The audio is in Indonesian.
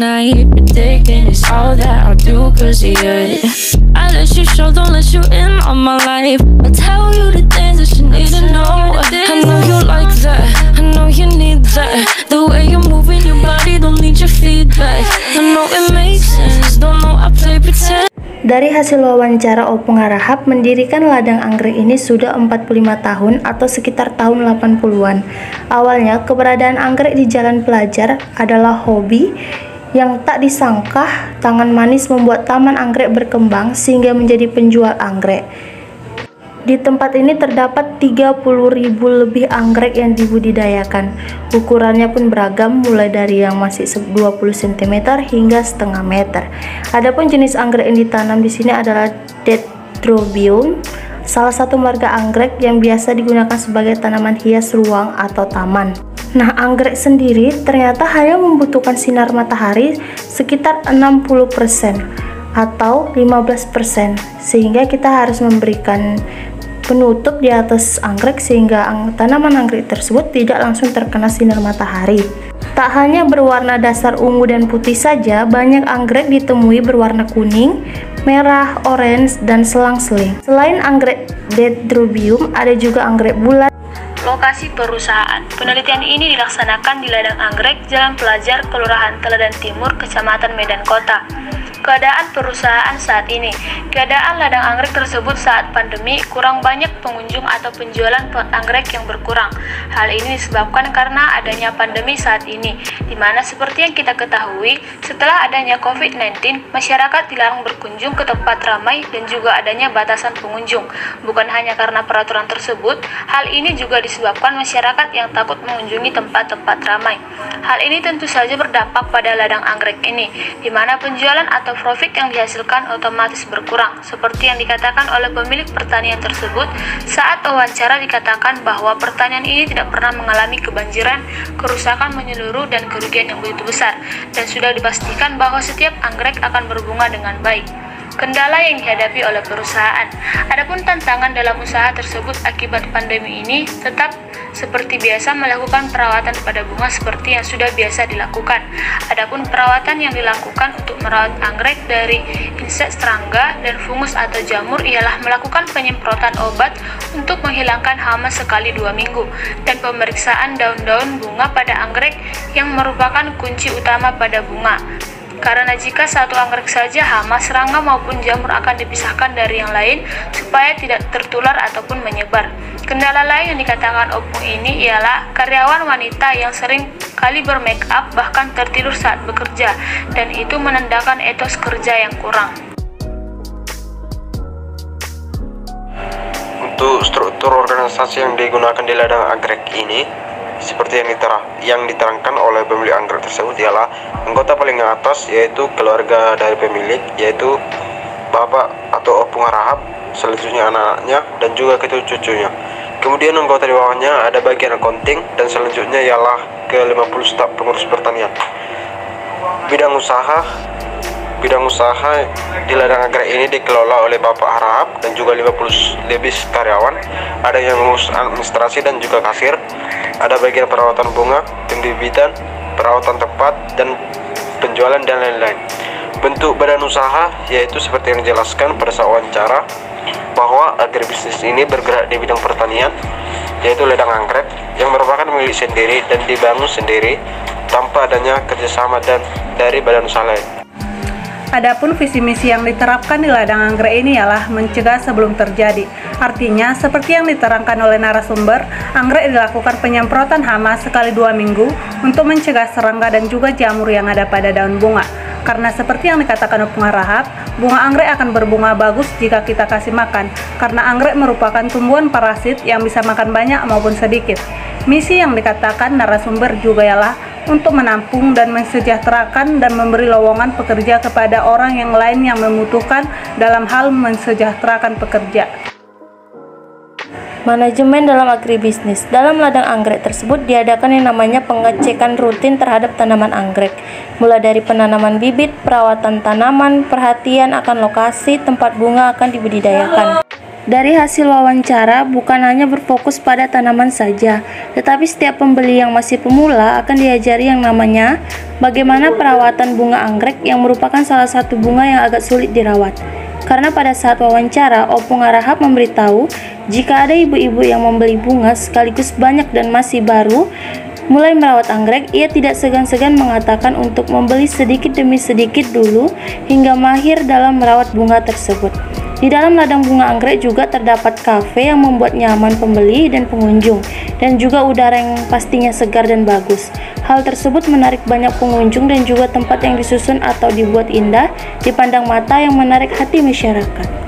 night, predicting it's all that I'll do cause of you. I let you show, don't let you in on my life. I'll tell you the things that you need to know. I know you like that, I know you need that. The way you're moving your body, don't need your feedback. I know it makes sense, don't know I play pretend. Dari hasil wawancara Opung Harahap, mendirikan ladang anggrek ini sudah 45 tahun atau sekitar tahun 80-an. Awalnya, keberadaan anggrek di Jalan Pelajar adalah hobi yang tak disangka tangan manis membuat taman anggrek berkembang sehingga menjadi penjual anggrek. Di tempat ini terdapat 30.000 lebih anggrek yang dibudidayakan. Ukurannya pun beragam, mulai dari yang masih 20 cm hingga setengah meter. Adapun jenis anggrek yang ditanam di sini adalah Dendrobium, salah satu marga anggrek yang biasa digunakan sebagai tanaman hias ruang atau taman. Nah, anggrek sendiri ternyata hanya membutuhkan sinar matahari sekitar 60% atau 15%, sehingga kita harus memberikan penutup di atas anggrek sehingga tanaman anggrek tersebut tidak langsung terkena sinar matahari. Tak hanya berwarna dasar ungu dan putih saja, banyak anggrek ditemui berwarna kuning, merah, orange, dan selang-seling. Selain anggrek Dendrobium, ada juga anggrek bulat. Lokasi perusahaan. Penelitian ini dilaksanakan di ladang anggrek Jalan Pelajar, Kelurahan Teladan Timur, Kecamatan Medan Kota. Keadaan perusahaan saat ini. Keadaan ladang anggrek tersebut saat pandemi, kurang banyak pengunjung atau penjualan pot anggrek yang berkurang. Hal ini disebabkan karena adanya pandemi saat ini, di mana seperti yang kita ketahui, setelah adanya COVID-19, masyarakat dilarang berkunjung ke tempat ramai dan juga adanya batasan pengunjung. Bukan hanya karena peraturan tersebut, hal ini juga disebabkan masyarakat yang takut mengunjungi tempat-tempat ramai. Hal ini tentu saja berdampak pada ladang anggrek ini, di mana penjualan atau profit yang dihasilkan otomatis berkurang. Seperti yang dikatakan oleh pemilik pertanian tersebut, saat wawancara dikatakan bahwa pertanian ini tidak pernah mengalami kebanjiran, kerusakan menyeluruh, dan kerugian yang begitu besar, dan sudah dipastikan bahwa setiap anggrek akan berbunga dengan baik. Kendala yang dihadapi oleh perusahaan. Adapun tantangan dalam usaha tersebut akibat pandemi ini tetap seperti biasa melakukan perawatan pada bunga seperti yang sudah biasa dilakukan. Adapun perawatan yang dilakukan untuk merawat anggrek dari insek serangga dan fungus atau jamur ialah melakukan penyemprotan obat untuk menghilangkan hama sekali 2 minggu dan pemeriksaan daun-daun bunga pada anggrek yang merupakan kunci utama pada bunga. Karena jika satu anggrek saja, hama, serangga maupun jamur akan dipisahkan dari yang lain supaya tidak tertular ataupun menyebar. Kendala lain yang dikatakan Opung ini ialah karyawan wanita yang sering kali bermake up bahkan tertidur saat bekerja, dan itu menandakan etos kerja yang kurang. Untuk struktur organisasi yang digunakan di ladang anggrek ini, seperti yang diterangkan oleh pemilik anggrek tersebut ialah anggota paling atas yaitu keluarga dari pemilik, yaitu bapak atau Opung Harahap, selanjutnya anak-anaknya dan juga cucunya. Kemudian anggota di bawahnya ada bagian accounting, dan selanjutnya ialah ke-50 staf pengurus pertanian. Bidang usaha di ladang anggrek ini dikelola oleh Bapak Harahap dan juga 50 lebih karyawan. Ada yang mengurus administrasi dan juga kasir. Ada bagian perawatan bunga, pembibitan, perawatan tempat, dan penjualan dan lain-lain. Bentuk badan usaha yaitu seperti yang dijelaskan pada saat wawancara, bahwa agribisnis ini bergerak di bidang pertanian, yaitu ladang anggrek yang merupakan milik sendiri dan dibangun sendiri tanpa adanya kerjasama dan dari badan usaha lain. Adapun visi misi yang diterapkan di ladang anggrek ini ialah mencegah sebelum terjadi. Artinya, seperti yang diterangkan oleh narasumber, anggrek dilakukan penyemprotan hama sekali 2 minggu untuk mencegah serangga dan juga jamur yang ada pada daun bunga. Karena seperti yang dikatakan Opung Harahap, bunga anggrek akan berbunga bagus jika kita kasih makan, karena anggrek merupakan tumbuhan parasit yang bisa makan banyak maupun sedikit. Misi yang dikatakan narasumber juga ialah untuk menampung dan mensejahterakan dan memberi lowongan pekerja kepada orang yang lain yang membutuhkan dalam hal mensejahterakan pekerja. Manajemen dalam agribisnis. Dalam ladang anggrek tersebut diadakan yang namanya pengecekan rutin terhadap tanaman anggrek, mulai dari penanaman bibit, perawatan tanaman, perhatian akan lokasi tempat bunga akan dibudidayakan. Dari hasil wawancara, bukan hanya berfokus pada tanaman saja, tetapi setiap pembeli yang masih pemula akan diajari yang namanya bagaimana perawatan bunga anggrek yang merupakan salah satu bunga yang agak sulit dirawat. Karena pada saat wawancara, Opung Harahap memberitahu jika ada ibu-ibu yang membeli bunga sekaligus banyak dan masih baru mulai merawat anggrek, ia tidak segan-segan mengatakan untuk membeli sedikit demi sedikit dulu hingga mahir dalam merawat bunga tersebut. Di dalam ladang bunga anggrek juga terdapat kafe yang membuat nyaman pembeli dan pengunjung, dan juga udara yang pastinya segar dan bagus. Hal tersebut menarik banyak pengunjung dan juga tempat yang disusun atau dibuat indah dipandang mata yang menarik hati masyarakat.